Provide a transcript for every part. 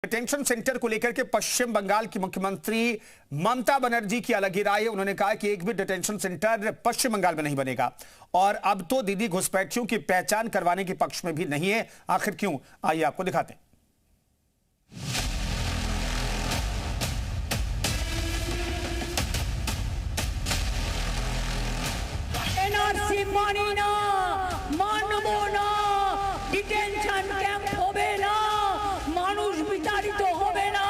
Detention centre को लेकर के पश्चिम बंगाल की मुख्यमंत्री ममता बनर्जी की अलग ही राय है। उन्होंने कहा कि एक भी डिटेंशन सेंटर पश्चिम बंगाल में नहीं बनेगा और अब तो दीदी घुसपैठियों की पहचान करवाने के पक्ष में भी नहीं है। आखिर क्यों, आइए आपको दिखाते हैं। एनआरसी मानी ना, मानबो ना, डिटेंशन कैंप होबे ना, मानुष विताड़ित होबे ना।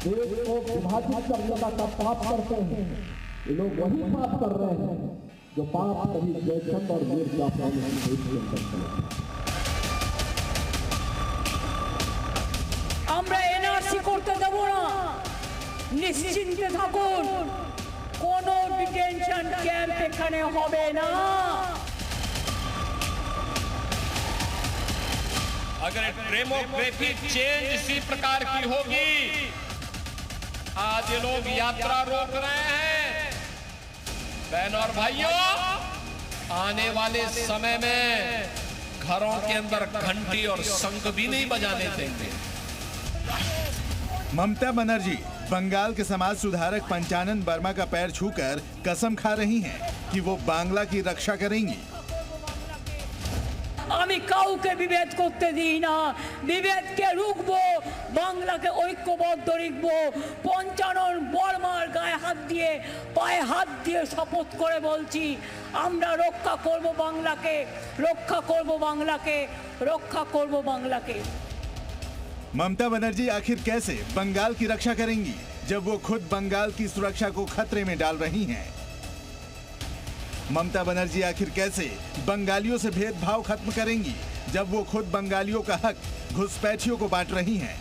देश को विभाजित करने का पाप करते हैं, ये लोग वही पाप कर रहे हैं जो पाप कभी जयचंद और वीर जाफर ने करते हैं। আমরা এনআরসি করতে দেব না, নিশ্চিন্তে থাকুন, কোনো ডিটেনশন ক্যাম্প এখানে হবে না। अगर डेमोग्राफी चेंज इसी प्रकार की होगी, आज ये लोग यात्रा रोक रहे हैं। बहनों और भाइयों, आने वाले समय में घरों के अंदर घंटी और शंख भी नहीं बजाने देंगे। ममता बनर्जी बंगाल के समाज सुधारक पंचानन वर्मा का पैर छूकर कसम खा रही हैं कि वो बांग्ला की रक्षा करेंगी। আমি কাউকে বিভেদ করতে দিই না, বিভেদকে রুখবো, বাংলাকে ঐক্যবদ্ধ রাখবো। পঞ্চানন বর্মার গায়ে হাত দিয়ে, পায়ে হাত দিয়ে শপথ করে বলছি, আমরা রক্ষা করব বাংলাকে, রক্ষা করব বাংলাকে, রক্ষা করব বাংলাকে। ममता बनर्जी आखिर कैसे बंगाल की रक्षा करेंगी जब वो खुद बंगाल की सुरक्षा को खतरे में डाल रही हैं? ममता बनर्जी आखिर कैसे बंगालियों से भेदभाव खत्म करेंगी जब वो खुद बंगालियों का हक घुसपैठियों को बांट रही हैं?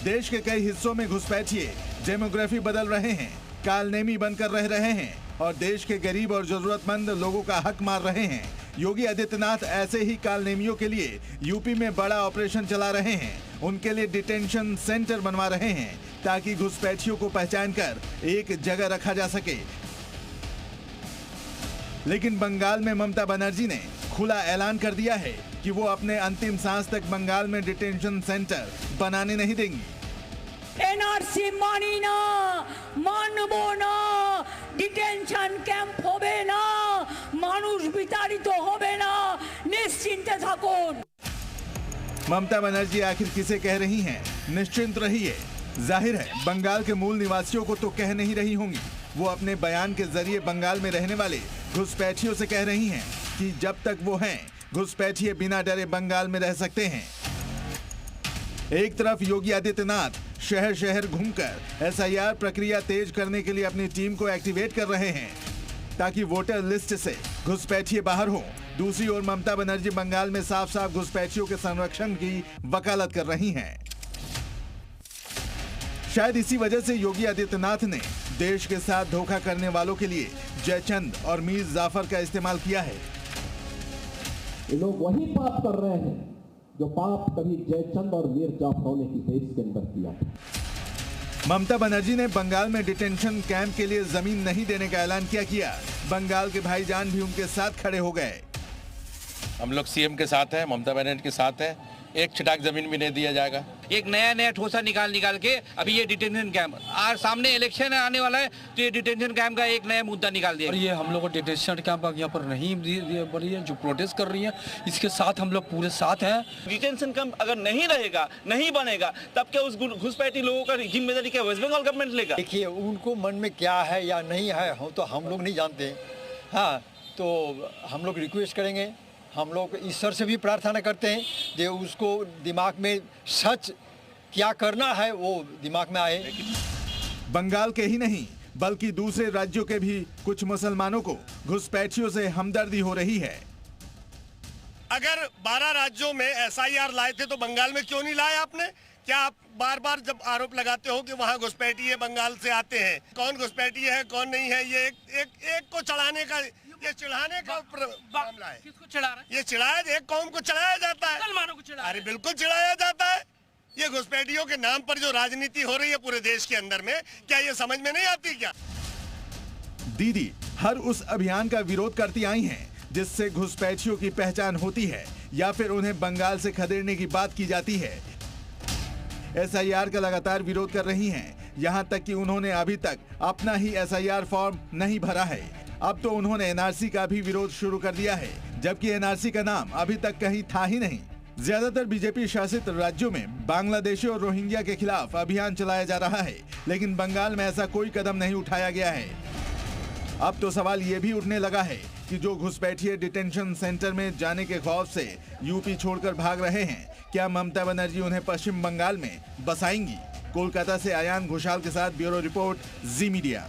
देश के कई हिस्सों में घुसपैठिए डेमोग्राफी बदल रहे हैं, कालनेमी बनकर रह रहे हैं और देश के गरीब और जरूरतमंद लोगों का हक मार रहे हैं। योगी आदित्यनाथ ऐसे ही कालनेमियों के लिए यूपी में बड़ा ऑपरेशन चला रहे हैं। उनके लिए डिटेंशन सेंटर बनवा रहे हैं ताकि घुसपैठियों को पहचान कर एक जगह रखा जा सके। लेकिन बंगाल में ममता बनर्जी ने खुला ऐलान कर दिया है कि वो अपने अंतिम सांस तक बंगाल में डिटेंशन सेंटर बनाने नहीं देंगी। এনআরসি মানি না, মানবো না, ডিটেনশন ক্যাম্প হবে না, মানুষ বিতাড়িত হবে না, নিশ্চিন্তে থাকুন। ममता बनर्जी आखिर किसे कह रही हैं निश्चिंत रहिए? जाहिर है बंगाल के मूल निवासियों को तो कह नहीं रही होंगी। वो अपने बयान के जरिए बंगाल में रहने वाले घुसपैठियों से कह रही हैं कि जब तक वो हैं, घुसपैठिए बिना डरे बंगाल में रह सकते हैं। एक तरफ योगी आदित्यनाथ शहर शहर घूमकर एसआईआर प्रक्रिया तेज करने के लिए अपनी टीम को एक्टिवेट कर रहे हैं ताकि वोटर लिस्ट से घुसपैठिए बाहर हो। दूसरी ओर ममता बनर्जी बंगाल में साफ साफ घुसपैठियों के संरक्षण की वकालत कर रही हैं। शायद इसी वजह से योगी आदित्यनाथ ने देश के साथ धोखा करने वालों के लिए जयचंद और मीर जाफर का इस्तेमाल किया है। ये लोग वही पाप कर रहे हैं जो पाप कभी जयचंद और वीर जाफर ने इस देश के अंदर किया। ममता बनर्जी ने बंगाल में डिटेंशन कैंप के लिए जमीन नहीं देने का ऐलान किया। बंगाल के भाईजान भी उनके साथ खड़े हो गए। हम लोग सीएम के साथ हैं, ममता बनर्जी के साथ हैं। एक छिटाक जमीन भी नहीं दिया जाएगा। एक नया ठोसा निकाल के अभी ये डिटेंशन कैंप, आज सामने इलेक्शन आने वाला है तो ये डिटेंशन कैंप का एक नया मुद्दा निकाल दिया। और ये हम लोग को डिटेंशन कैंप यहाँ पर नहीं बनी है, जो प्रोटेस्ट कर रही है इसके साथ हम लोग पूरे साथ हैं। डिटेंशन कैंप अगर नहीं रहेगा, नहीं बनेगा, तब क्या उस घुसपैठी लोगों का जिम्मेदारी क्या वेस्ट बंगाल गवर्नमेंट लेगा? देखिए उनको मन में क्या है या नहीं है तो हम लोग नहीं जानते। हाँ, तो हम लोग रिक्वेस्ट करेंगे, हम लोग ईश्वर से भी प्रार्थना करते हैं कि उसको दिमाग में सच क्या करना है वो दिमाग में आए। बंगाल के ही नहीं बल्कि दूसरे राज्यों के भी कुछ मुसलमानों को घुसपैठियों से हमदर्दी हो रही है। अगर 12 राज्यों में एसआईआर लाए थे तो बंगाल में क्यों नहीं लाए आपने? क्या आप बार बार जब आरोप लगाते हो कि वहाँ घुसपैठिए बंगाल से आते हैं, कौन घुसपैठिए है कौन नहीं है, ये एक को चढ़ाने का, ये चिढ़ाने का मामला है। किसको चिढ़ा रहा है? ये चिढ़ाया, एक कौम को चिढ़ाया जाता है, मुसलमानों को चिढ़ा। अरे बिल्कुल चिढ़ाया जाता है। ये घुसपैठियों के नाम पर जो राजनीति हो रही है पूरे देश के अंदर में, क्या ये समझ में नहीं आती क्या? दीदी हर उस अभियान का विरोध करती आई हैं जिससे घुसपैठियों की पहचान होती है। या फिर उन्हें बंगाल से खदेड़ने की बात की जाती है। SIR का लगातार विरोध कर रही हैं, यहां तक कि उन्होंने अभी तक अपना ही SIR फॉर्म नहीं भरा है। अब तो उन्होंने NRC का भी विरोध शुरू कर दिया है, जबकि NRC का नाम अभी तक कहीं था ही नहीं। ज्यादातर बीजेपी शासित राज्यों में बांग्लादेशी और रोहिंग्या के खिलाफ अभियान चलाया जा रहा है, लेकिन बंगाल में ऐसा कोई कदम नहीं उठाया गया है। अब तो सवाल ये भी उठने लगा है कि जो घुसपैठिए डिटेंशन सेंटर में जाने के खौफ से यूपी छोड़कर भाग रहे हैं, क्या ममता बनर्जी उन्हें पश्चिम बंगाल में बसाएंगी? कोलकाता से आयान घोषाल के साथ ब्यूरो रिपोर्ट, जी मीडिया।